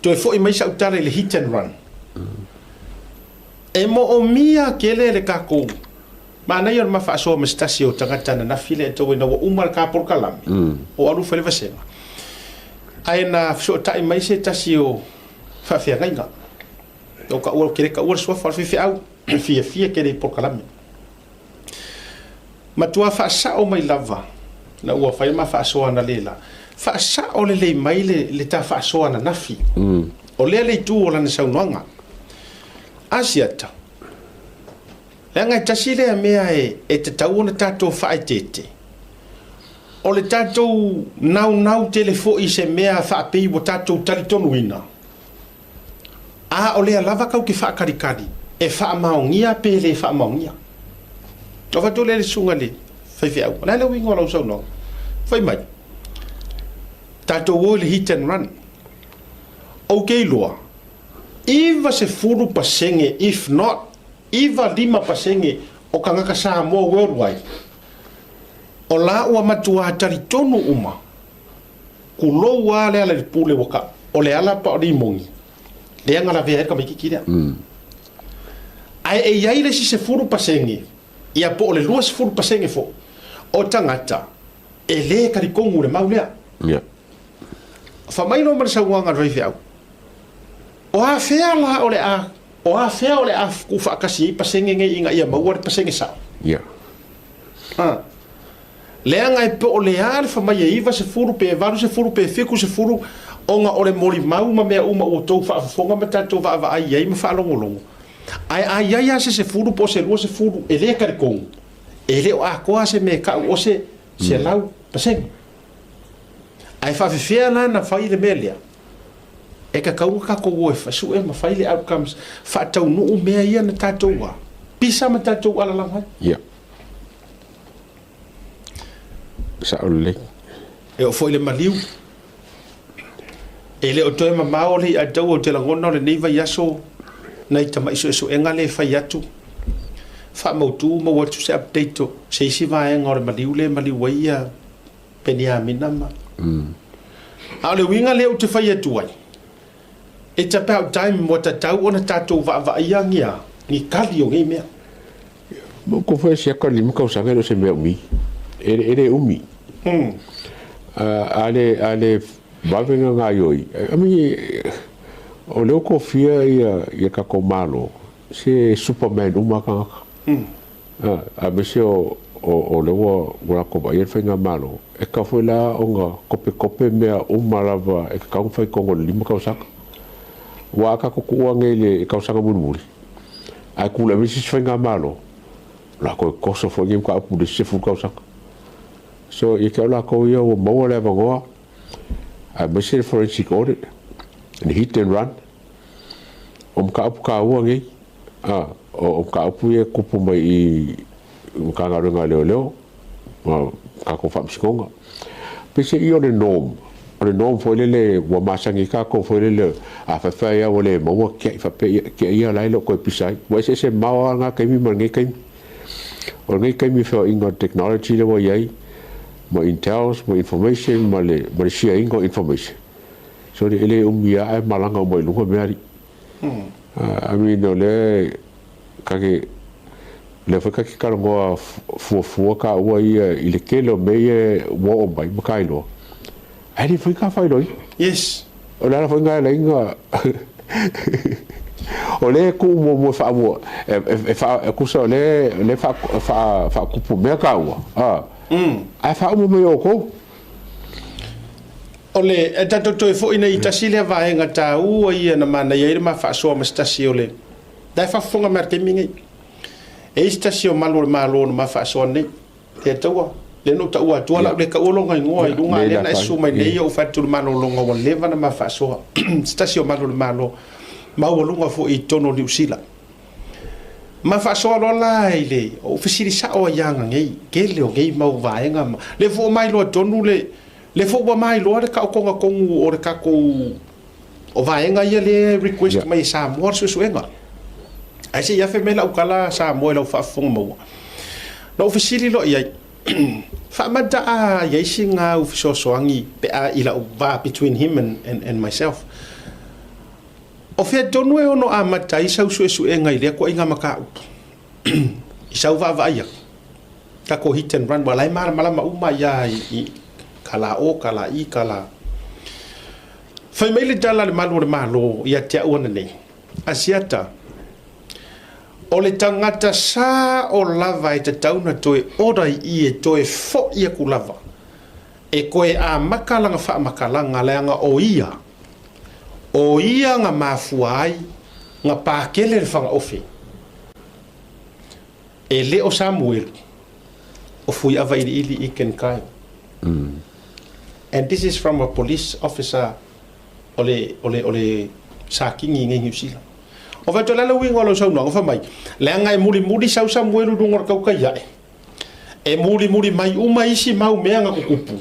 To fo I mai sa utare le hit and run. E mo o mia kele le kako. Mana yo ma fa so ma stasio tangata na file to na umar ka por kalami. O alu fele vasenga. Ai na so tai mai se tasio fa fia nga. O ka o kele ka o so fa fi au fia kele por kalami. Ma tua fa sa o mai lava. Na ua fa ma fa so na lela. Fa sa o le mai le ta fa so na nafi. O le tu o la na sa noanga. Asiata. Langa tasile mea e te tau na tato whae tete. O le tato nau telefo I se mea wha pei wo tato taritonu ina. A o le lava kau ki wha karikari. E wha maongia pe le wha maongia. O wha tole le sunga le. Whai au. Lala wingo lau sau no. Whai mai. Tato wo le hit and run. Okay loa. Iva se furu pasenge, if not, iva 5% o kangaka Samoa worldwide. O la ua matua taritonu uma. Kulo wa le ala pule waka. O le ala pa o di mongi. Le anga la vea ka mikikira. Ai e iai le si se furu pasenge. Ia po o le lua se furu pasenge fo. O tangata. E le karikongu le maulea. Yeah. Whamaino mana sa uanga raifi au. O a fea la o le a. O a fea o le a ku whaakasi pasenge ngai inga ia maua le pasenge sa. Yeah. Leanga e po o le a le whamai e iwa se furu pe varu se furu pe fiku se furu onga o le mori mau ma mea uma o tau whaafonga ma tatou wa ai ai ma whaalongolongo. Ai ai se furu po se lua se furu e le karikongu. E le o a koa se me ka o se lau pasenge. Ai whawhewhea la na whai le melea. E ka kaunga ka ko e fasu e ma whai le outcomes. Whaatau nuu mea ia na tatou wa. Pisa ma tatou ala langhai. Yeah. Sa o le. E o foi le maliu. E le o toe mamao le a tau o te langona o le neiva yaso. Nei tama iso eso enga le whai atu. Wha mautu ma watu se update o. Se isi vaenga o le maliu waia. Penia minama. A le winga le o te whai atu wai. It's about time mo ta tau ona tatou va iangia. Ni kali o ngai mea. Mo ko foi se ka lima ka usanga no se me umi. Ere umi. Ale bavenga nga yoi. Ami o leo ko fia ia ka komalo. Se Superman uma ka. A bese o leo ora ko ba ia fenga malo. E ka foi la onga kope mea uma lava e ka un fai kongo lima ka usaka. Wa ka ko kuangele e ka usaka munmuri. Ai kula bese fenga malo. La ko koso fo ngim ka apu de se fu ka usaka. So you can like oh yeah, more level go. I machine forensic audit and hit and run. Ka apu ka wangi. Ka apu e kupu mai I ka ngarenga leo. Ka ko fam sikonga. Pese I o le norm. O le norm foi le wa masangi ka ko foi le a fa fa ya o le mo ke fa pe ke ia lai lo ko pisai. Wa se mawa nga ke mi mangi ke. O ngai ke mi fa inga technology le wa yai. More intelligence, more information, more sharing of information. So the ele umia ai malanga mo lunga meari. I mean no le kage le fa kake karongo fu ka wa I le kelo me wo mai makailo. Ai fa ka fa lo. Yes. O la fa nga le nga. O le ku mo fa mo e fa ku so le fa ku pu me ka wa. Ai fa mo me ko ole e tato toi fo ina I tasile vaenga ta ua ia na mana ia ma fa so ma stasio le dai fa fonga merte mingi e stasio malo ma fa so nei te taua le no taua tua la le ka olo ngai ngoi lunga le na su mai nei o fa tu malo longa o leva na ma fa so stasio malo ma o lunga fo I tono di usila ma fa so lo la ile o fisiri sa o yanga ngai ke le o ngai mau vaenga le fo mai lo tonu le fo wa mai lo le ka ko kongu o le ka ko o vaenga ia le request mai sa mo so enga ai se ia fe mela o kala sa mo lo fa fo mo no fisiri lo ia fa mata a ia singa o so soangi pe a ila o va between him and myself o fea tonu e ono a matai sau su e ngai le ko inga maka i sau va ia ka ko hit and run balai mara malama uma ia i kala o kala i kala fai mai le dala le malo ia te ona nei asiata o le tangata sa o lava e te tauna toe orai i e toe fo ia ku lava e koe a makalanga wha makalanga leanga o ia nga mafua ai nga pākele le whanga ofe e le o Samuel o fui awa ili i ken kai and this is from a police officer ole sakingi ngai New Zealand o vai tola le wingo lo sau no fa mai le ngai muri sau Samuel du ngor kau kai e muri mai uma isi mau mea nga kukupu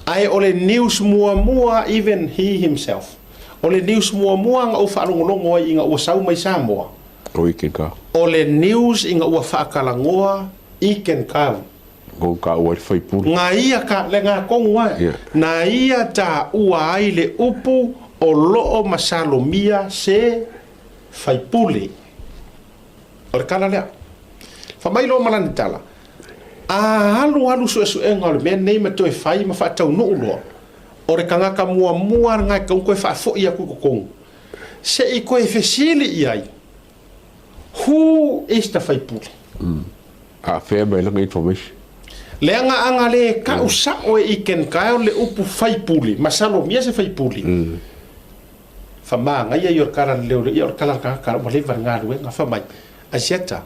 ai ole news mua even he himself ole news mua nga o fa longo inga o sau mai Samoa o ikenka ole news inga o fa kalangoa ikenka go ka o foi pu nga ia ka le nga kongwa na ia ta ua ai le upu o loo masalomia se fai pule o kala le fa mai lo malani tala a halu su enga le men nei ma toi fai ma fa tau no lo o re kanga ka mua nga ka ko fa fo ia ku ko se i ko efesili ai who is the fai pule a fair mai lang information le anga le ka usa o i ken ka le upu fai puli masalo mia se fai puli fa ma nga ia yor kara le yor kala ka mo le var nga nga fa mai asiata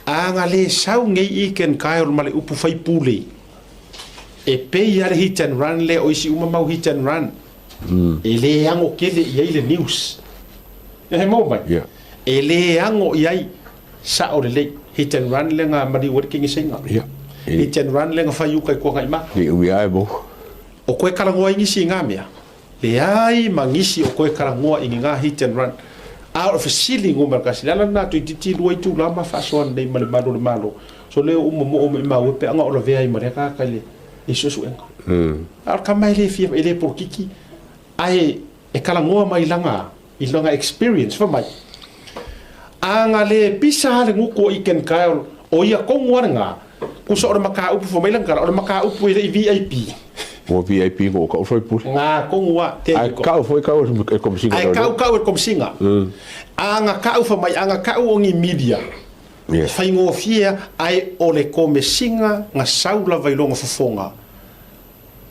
anga le sau ngai i ken ka o male upu fai puli e pe ia hit and run le o isi uma mau hit and run e le ango kele ia le news e mo mai e le ango ia sa o le hit and run le nga mari working singa hit and run le nga fai u kai ko ngai ma ni u ia bo o koe karangoa ingi si ngā mea le ai mangisi o koe karangoa ingi ngā hit and run out of a ceiling o markasi lala nā tui titi luai tū lama whaasoan nei male malo so leo umo mo o me mau pe anga o la vea i mare kai le i susu enga ar ka mai le fia e le porkiki ai e karangoa mai langa i langa experience fa mai anga le pisa le nguko i ken kael o ia kongua ngā kusa ora maka upu fo mai langa ora maka upu i VIP o VIP go ka foi pu nga kongua te ka foi ka e kom singa ai ka e kom singa anga ka fa mai anga ka o ngi media fai ngo fia ai o le come singa nga saula vai longa fofonga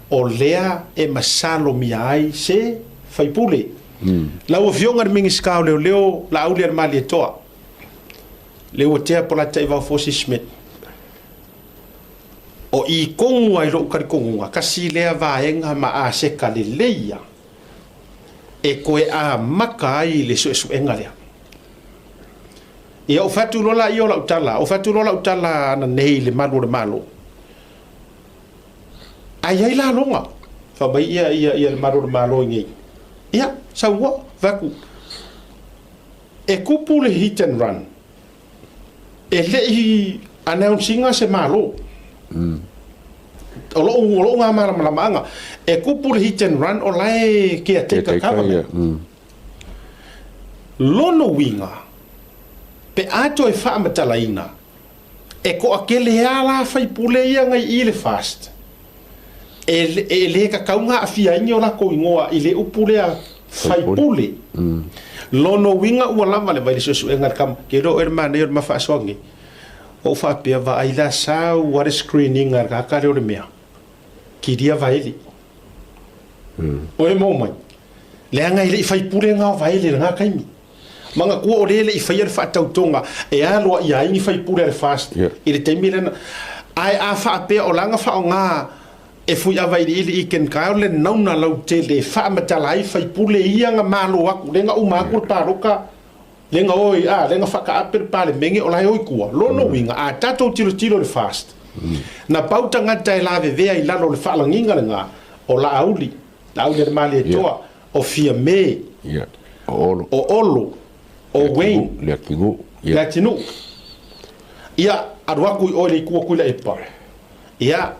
o lea e masalo mi ai se fai pule la o vionga mingi ska leo la auli ar mali toa leo te pola te va fosi Smith o i kongu ai ro kari kongu kasi lea vaenga ma a se kalileia e koe a maka ai le so enga lea ia o fatu lola i o utala na nei le malo ai la longa fa bai ia le malo ngi ia sa wa vaku e kupu le hit and run e le i announcing se malo o lo nga mala e kupu le hit and run o lai ke te ka lono winga pe ato e fa matalaina e ko akele ala fai pule ia ngai i le fast e le ka kaunga afia ingo la ko ingoa i le upule a fai pule lono winga ua lama le vai so engar kam ke ro hermane ma fa songi o fa pe va ai la sa what screening ar ka le mea ki dia vai li o e mo mai le anga i le fai pule nga vai le nga kaimi manga ku o le i fai fa tautonga e alo ia ingi fai pule fast i le temile ai a fa pe o langa fa nga e fui avai i ken kaole nauna lau te le fa matalai fai pule ia nga malo aku le nga uma ku paroka le nga oi le nga fa ka aper pale mengi o lai oi ku lono winga a tato tiro le fast na pauta nga tai lave vea i lalo le fa langinga nga o la auli le mali toa o fia me o olo o Wayne le kingu le tinu ia arwaku o le ku la epa ia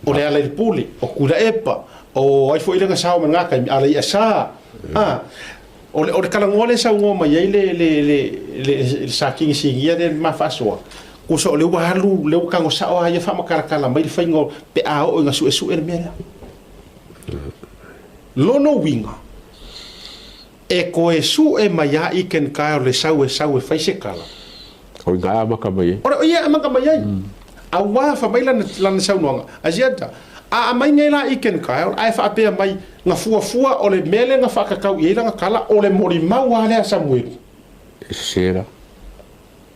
o le ala i puli o kula epa o ai foi lenga sao nga kai ala ia sa o le kalangole sa ngo mai le saking singia le mafasoa ko so le walu le kango sa o ia fa makala mai faingo pe a o nga su e mele lono winga e ko e su e mai ai ken ka le sau e fai se kala o nga maka mai ora ia maka mai ai a wa fa mai lan sau no aziata a mai ngai la iken ka ai fa pe mai nga fua o le mele nga fa ka kau ia nga kala o le mori mau ale Samuel sera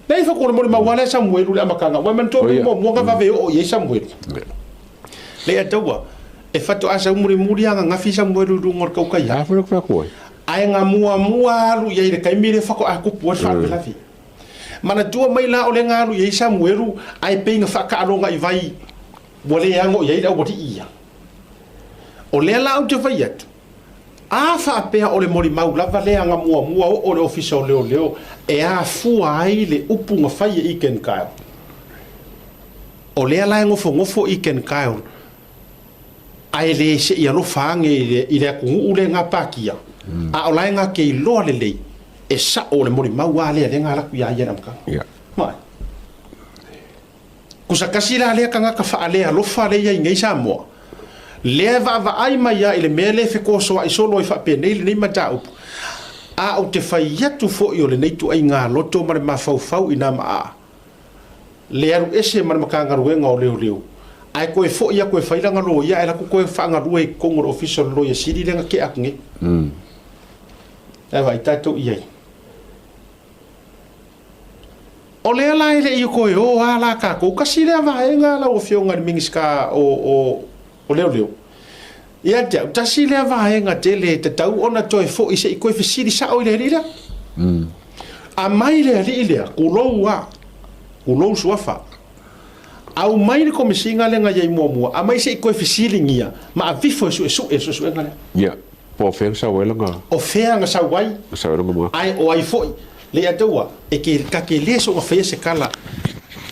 nei fa ko le mori mau ale Samuel le amakanga wa man to mo nga va ve o ye Samuel le atawa e fa to asa muri nga fi Samuel du ngor kau kai ya fa ko ai nga mua lu ye le kai mire fa ko a ku pu fa la fi mana tua mai la o le nga lu ye Samuel ai pe nga fa ka alonga i vai wale yango ye da wati ia o le la o te vai atu a fa pea o le mori mau lava le anga mua o le official leo e a fua ai le upu nga fai i ken kaio o le la ngofo i ken kaio ai le se ia lo fange i le ku ule nga pakia a o la nga ke lo le e sa o le mori mau ale le nga la ku ia nam ka mai kusa kasira le kanga ka fa ale lo fa le ia ngai sa mo le va ai mai ia ile mele fe ko so ai solo i fa pe nei mata up a o te fai atu fo i o le nei tu ai ngā loto mare ma fau ina ma le aru ese mare ma kanga ruenga o leo ai koe fo ia koe fai langa lo ia e la koe whanga rue kongoro official lo ia siri lenga ke aknge e vai tato iai o le ala ele i koe o ala ka ko kasi le vaenga la o fionga mingiska o leo ia te tasi le vaenga tele te tau ona toi fo i se i koe fisiri sa o le rira a mai le rira kulou suafa au mai le komisinga le nga yai mua a mai se i koe fisiri ngia ma a vifo su ngale ia po fer sa wela nga o fea nga sa wai sa wela nga ai o ai foi le atua e ke leso nga fea se kala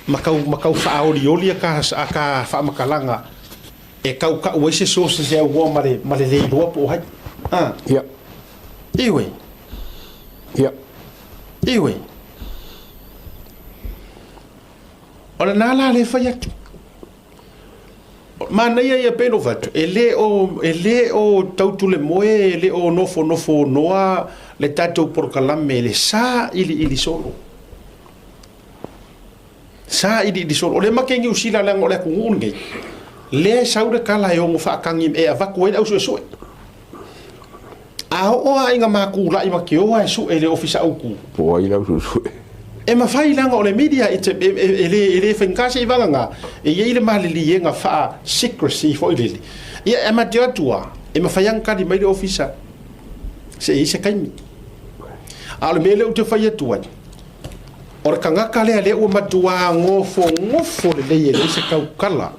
makau fa oli ka fa makalanga e kau ka o ese so se o mare le lo po hai ia iwe ora nala le fa yak mana ia peno vat ele o tautu le moe ele o nofo noa le tato por kalame le sa ili solo o le makengi usila la ngole ku ngai le saude kala yo mo fa kangi e ava ko e au so a o ainga maku la i makio ai su ele ofisa au ku po ai la su e ma fai langa o le media ele fengase i vanga e ile malili nga fa secrecy fo ile ia e ma tua e ma fai anga di mai ofisa se kaimi ale mele o te fai tua ora kanga kale ale o matua ngofo le se kau kala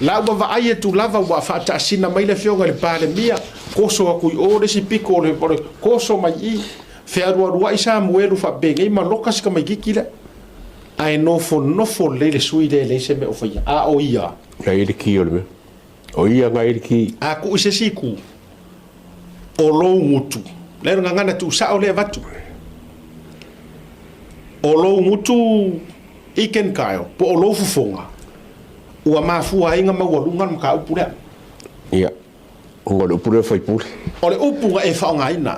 la va ai tu lava wa fa ta sina mai le fionga le pale mia koso aku o le si piko le koso mai i fe arua i Samuel fa bengai ma lokas ka mai kikila ai no fo le sui le se me o fa a o ia la ile ki o ia ga ile ki a ku se siku o lo mutu le ngana tu sa o le vatu o lo mutu iken kaio po o lo fufonga ua mafua inga mawalunga maka upure ia o le upure fai pure o le upu e whaonga ina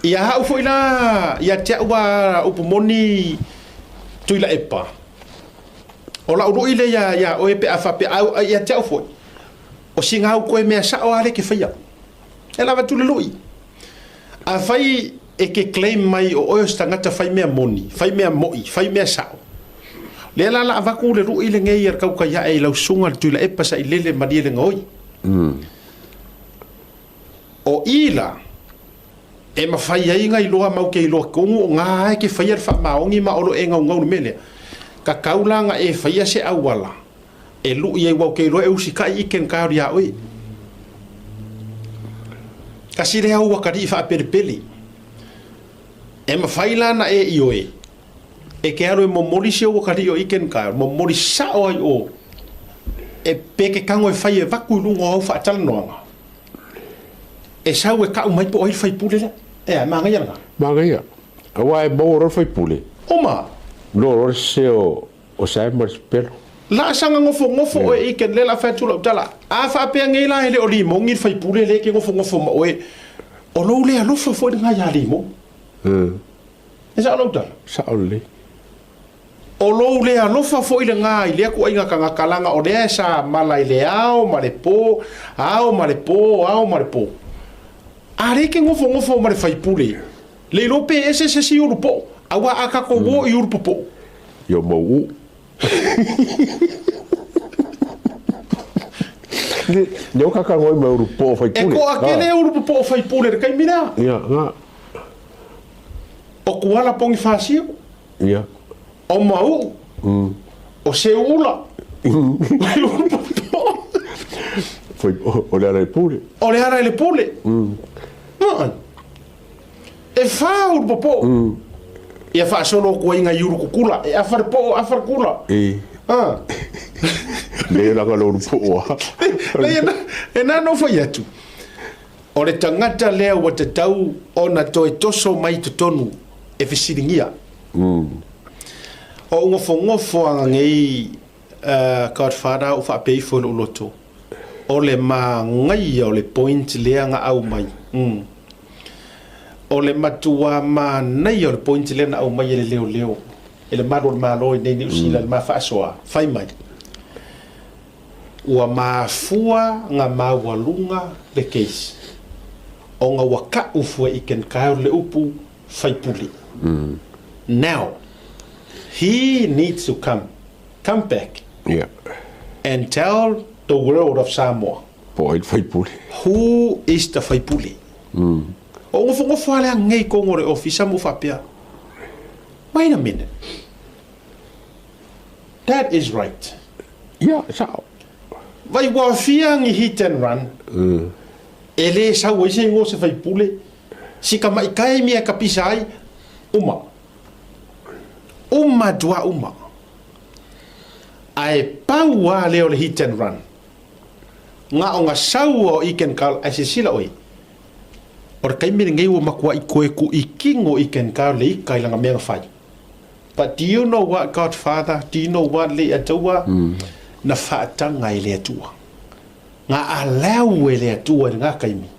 ia hau fo ina ia te ua upu moni tuila epa o la uru ile ia o epe afa pe au ia te au fo o singa au koe mea sa o ale ke whaia e lava tule lui a whai e ke claim mai o oio stangata whai mea moni whai mea moi, whai mea sao le la avaku le ru ile ngei ar kau ka ya e lau sunga tu la epa sa ilele madi le ngoi o ila e ma fai ai ngai loa mau ke loa kongu o ngā ke fai ar wha maongi ma olo e ngau ngau mele ka kaulanga e fai se awala e lu i e wau ke loa e usika i ken kauri a oi ka sire au wakari wha peripeli e ma fai lana e i oe e ke aro e momori se o kari o iken ka momori sa o ai o e peke kango e fai e vaku lungo au fa tal noanga e sau e ka mai po ai fai pule le e ma ngai nga Manga ia. Awa e mo fai pule. oma Lo se o sai mar pelo. la sanga ngofo e ken le la fa tu lo tala a fa pe ngai la ele o li mo ngi fai pule le ke ngofo mo e o lo le alo fo nga ya li mo e sa lo tala Sa ole. o lo le alo fo ile nga ile ko inga kanga kalanga o le sa mala ile ao ma le po are ke ngofo ma le fai pule le lo pe ese se si urupo awa aka ko wo i urupo Yo mo u. Ni o kaka ngoi me urupo fai e pule. ko akele urupo fai pule kai mina Ia, nga. o kuala pongi fasio Ia. o mau o se ula Foi o le ara pule. o le ara le pule e fa urupo e fa solo ko inga yuru kula e afar kula Le la lo urupo wa. e na no foi atu o le tangata lea wa te tau o na to e toso mai te tonu e fisiringia o ngofo anga ngei Godfather o fa pei fo lo loto o le ma ngai o le point lea nga au mai o le matua ma nei o le point lea nga au mai le leo e le maro le malo nei ni usila le ma fa soa fai mai ua mafua nga mawalunga le case o nga waka ufua i ken kaio le upu fai puli now he needs to come back and tell the world of Samoa Po ai fai pule. who is the fai puli o ngofo ale ngai ko ngore ofisa mo fapia wait a minute that is right Ia, sao. vai wa fiang i hit and run ele sa wo se ngo se fai pule si ka mai kai mi ka pisai uma ai paua le o le hit and run nga o nga sau o iken kal ai se sila oi or kai mi ngai wo makua i koe ku i kingo iken kal le kai langa me fai but do you know what Godfather do you know what le atua na faatanga i le atua nga alau e le atua nga kaimi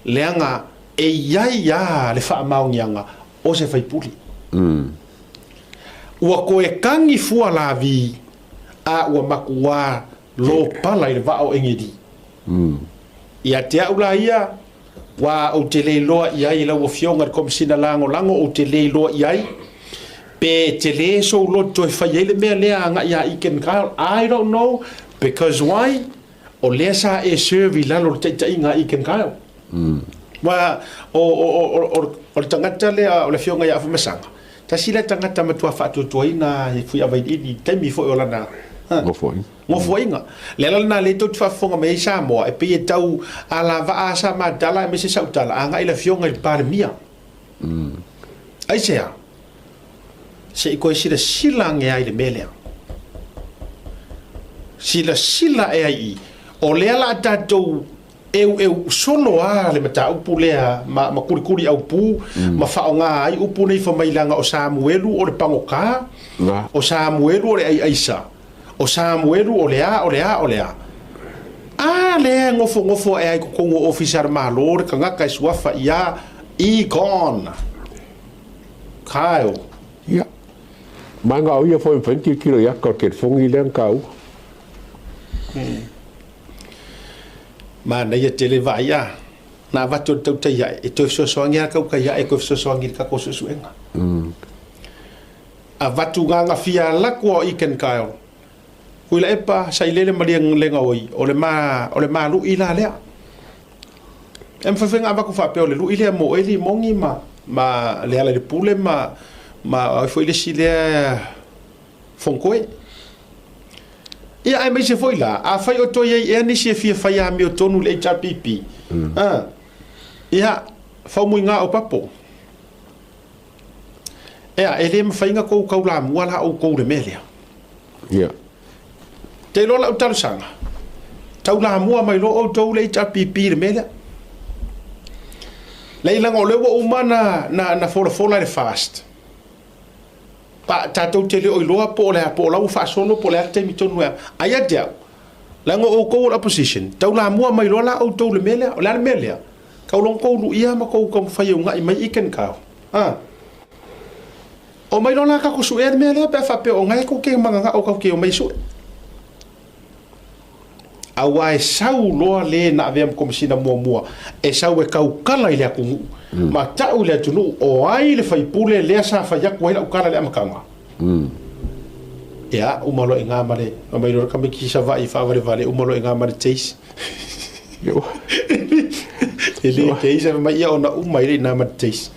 leanga e ia le fa maungianga o se fai puli ua koe kangi fua la vi a ua makua lo pala i le vao engedi ia te aula ia wa o te le loa ia i la ua fionga komisina lango o te le loa ia pe te le so lo to fai ele me le anga ia I can call I don't know because why o le sa e serve la lo te inga I can call wa o tangata le o le fionga ia fa masanga ta sila tangata matua fa tu ina fu ia vai di temi fo ola na ngo foi nga le la na le to fa fonga me sa mo e pe tau ala va sa ma dala me se sa utala anga ile fionga il par mia ai se ko sila nge ai le mele sila e ai o le ala tatou eu solo le mata upu lea ma kuri au pu ma faonga ai upu nei fa mailanga o Samuelu o le pangoka o Samuelu o le ai aisa o Samuelu o le a le ngofo e ai ko ngo officer malo ka nga kai suafa ia I gone Kyle ia manga o ia foi 20 kilo ia ko ke fongi le kau mana ia tele vai ya na va to te ya e to so ngia ka ya e ko so ngia ka ko so suenga a vatu nga fia la ko I ken kaio kuila epa sai lele maliang lenga oi o le ma lu ila le em fa fenga ba ko fa pe o le lu ile mo eli mongi ma le ala le pule ma foi le sile fonkoe ia ai mai se foi la a fai o to ye e ni se fia fai a mi o tonu le HPP ia fa mu nga o papo ia ele me fai nga ko la mu ala o ko le melia ia te lo la utal sanga tau la mu mai lo o to le HPP le melia Leilanga o le wa umana na fola le fast. Pa tatou tele o iloa po la u fasono po le te mitonu aya dia. Langa o ko la position. Tau la mua mai lola o tau le mele o la mele. Ka long ko lu ia ma ko fai unga i mai iken ka. O mai lola ka ko su e mele pe fa pe o ngai ko ke manga o ka ke o mai su. Awa e sau loa le na vem komisina mua e sau e kau kala ile aku ma tau le tunu o ai le fai pule le sa fa ya ko ila kala le amakanga ya o malo inga male o mai ro kamiki sa vai fa vale o malo inga male chase yo ele chase mai ia ona o mai le na male chase